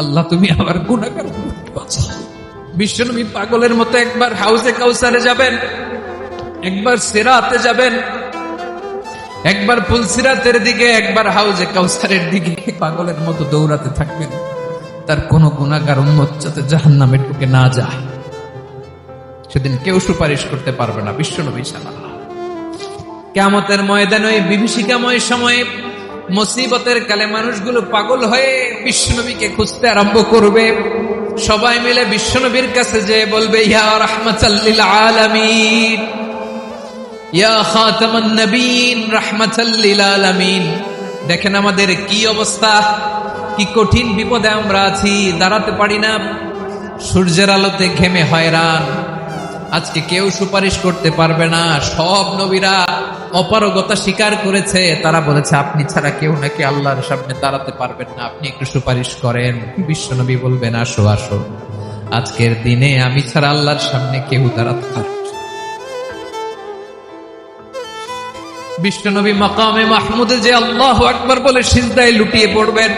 আল্লাহ তুমি আমার গুনাহগার উম্মতকে বাঁচাও। বিশ্বনবী পাগলের মতো একবার হাউজে কাউসারে যাবেন, একবার সিরাতে যাবেন, একবার পুলসিরাতের দিকে, একবার হাউজে কাউসারের দিকে পাগলের মতো দৌড়াতে থাকবেন। তার কোন গুনাহগার উম্মত যাতে জাহান্নামে ঢুকে না যায়, সেদিন কেউ সুপারিশ করতে পারবে না বিশ্বনবী ছাড়া। কিয়ামতের ময়দানে ওই বিভীষিকাময় সময়ে মুসিবতের কালে মানুষগুলো পাগল হয়ে বিশ্বনবীকে খুঁজতে আরম্ভ করবে। সবাই মিলে বিশ্বনবীর কাছে যেয়ে বলবে, ইয়া রাহমাতাল লিল আলামিন, ইয়া খাতামান নবীন, রাহমাতাল লিল আলামিন। দেখেন আমাদের কি অবস্থা, কি কঠিন বিপদে আমরা আছি, দাঁড়াতে পারি না, সূর্যের আলোতে ঘেমে হয়রান। আজকে কেউ সুপারিশ করতে পারবে না। সব নবীরা অপারগতা স্বীকার করেছে, তারা বলেছে আপনি ছাড়া কেউ নাকি আল্লাহর সামনে দাঁড়াতে পারবেন না, আপনি একটু সুপারিশ করেন। বিশ্বনবী বলবেন, আসো আসো, আজকের দিনে আমি ছাড়া আল্লাহর সামনে কেউ দাঁড়াতে পারবে না। বিশ্বনবী মাকামে মাহমুদে যে আল্লাহু আকবার বলে সিজদায় লুটিয়ে পড়বেন।